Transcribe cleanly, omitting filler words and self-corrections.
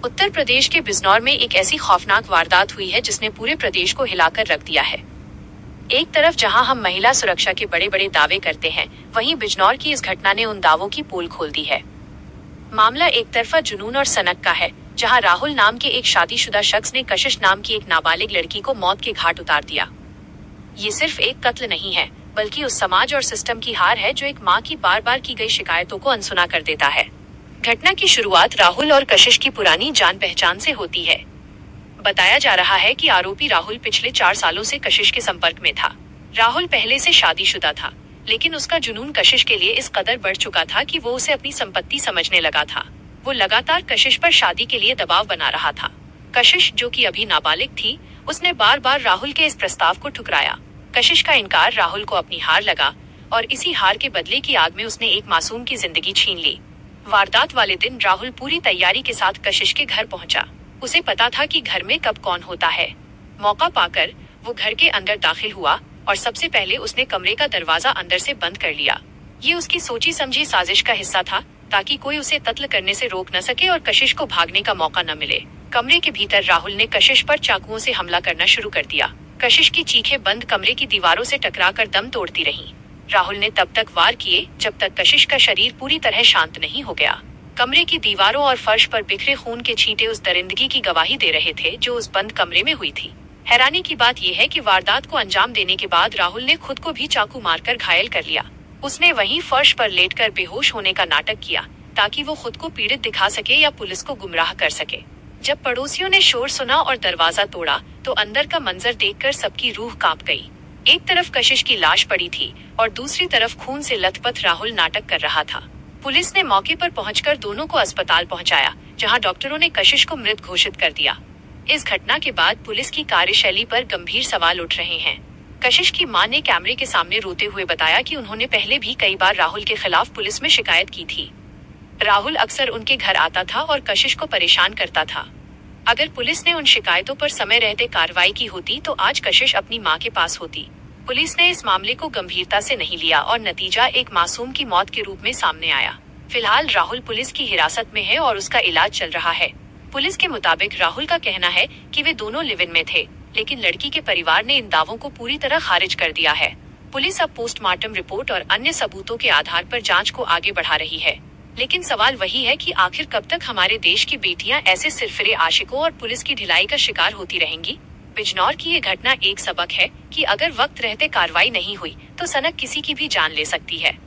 उत्तर प्रदेश के बिजनौर में एक ऐसी खौफनाक वारदात हुई है जिसने पूरे प्रदेश को हिलाकर रख दिया है। एक तरफ जहां हम महिला सुरक्षा के बड़े बड़े दावे करते हैं, वहीं बिजनौर की इस घटना ने उन दावों की पोल खोल दी है। मामला एक तरफा जुनून और सनक का है, जहां राहुल नाम के एक शादीशुदा शख्स ने कशिश नाम की एक नाबालिग लड़की को मौत के घाट उतार दिया। ये सिर्फ एक कत्ल नहीं है, बल्कि उस समाज और सिस्टम की हार है जो एक माँ की बार बार की गई शिकायतों को अनसुना कर देता है। घटना की शुरुआत राहुल और कशिश की पुरानी जान पहचान से होती है। बताया जा रहा है कि आरोपी राहुल पिछले 4 सालों से कशिश के संपर्क में था। राहुल पहले से शादीशुदा था, लेकिन उसका जुनून कशिश के लिए इस कदर बढ़ चुका था कि वो उसे अपनी संपत्ति समझने लगा था। वो लगातार कशिश पर शादी के लिए दबाव बना रहा था। कशिश, जो कि अभी नाबालिग थी, उसने बार बार राहुल के इस प्रस्ताव को ठुकराया। कशिश का इनकार राहुल को अपनी हार लगा और इसी हार के बदले की आग में उसने एक मासूम की जिंदगी छीन ली। वारदात वाले दिन राहुल पूरी तैयारी के साथ कशिश के घर पहुंचा। उसे पता था कि घर में कब कौन होता है। मौका पाकर वो घर के अंदर दाखिल हुआ और सबसे पहले उसने कमरे का दरवाजा अंदर से बंद कर लिया। ये उसकी सोची समझी साजिश का हिस्सा था, ताकि कोई उसे कत्ल करने से रोक न सके और कशिश को भागने का मौका न मिले। कमरे के भीतर राहुल ने कशिश पर चाकुओं से हमला करना शुरू कर दिया। कशिश की चीखें बंद कमरे की दीवारों से टकराकर दम तोड़ती रहीं। राहुल ने तब तक वार किए जब तक कशिश का शरीर पूरी तरह शांत नहीं हो गया। कमरे की दीवारों और फर्श पर बिखरे खून के छींटे उस दरिंदगी की गवाही दे रहे थे जो उस बंद कमरे में हुई थी। हैरानी की बात यह है कि वारदात को अंजाम देने के बाद राहुल ने खुद को भी चाकू मारकर घायल कर लिया। उसने वहीं फर्श पर लेटकर बेहोश होने का नाटक किया, ताकि वो खुद को पीड़ित दिखा सके या पुलिस को गुमराह कर सके। जब पड़ोसियों ने शोर सुना और दरवाजा तोड़ा, तो अंदर का मंजर देखकर सबकी रूह कांप गई। एक तरफ कशिश की लाश पड़ी थी और दूसरी तरफ खून से लथपथ राहुल नाटक कर रहा था। पुलिस ने मौके पर पहुंचकर दोनों को अस्पताल पहुंचाया, जहां डॉक्टरों ने कशिश को मृत घोषित कर दिया। इस घटना के बाद पुलिस की कार्यशैली पर गंभीर सवाल उठ रहे हैं। कशिश की मां ने कैमरे के सामने रोते हुए बताया कि उन्होंने पहले भी कई बार राहुल के खिलाफ पुलिस में शिकायत की थी। राहुल अक्सर उनके घर आता था और कशिश को परेशान करता था। अगर पुलिस ने उन शिकायतों पर समय रहते कार्रवाई की होती तो आज कशिश अपनी मां के पास होती। पुलिस ने इस मामले को गंभीरता से नहीं लिया और नतीजा एक मासूम की मौत के रूप में सामने आया। फिलहाल राहुल पुलिस की हिरासत में है और उसका इलाज चल रहा है। पुलिस के मुताबिक राहुल का कहना है कि वे दोनों लिव इन में थे, लेकिन लड़की के परिवार ने इन दावों को पूरी तरह खारिज कर दिया है। पुलिस अब पोस्टमार्टम रिपोर्ट और अन्य सबूतों के आधार पर जांच को आगे बढ़ा रही है। लेकिन सवाल वही है कि आखिर कब तक हमारे देश की बेटियां ऐसे सिरफिरे आशिकों और पुलिस की ढिलाई का शिकार होती रहेंगी। बिजनौर की ये घटना एक सबक है कि अगर वक्त रहते कार्रवाई नहीं हुई तो सनक किसी की भी जान ले सकती है।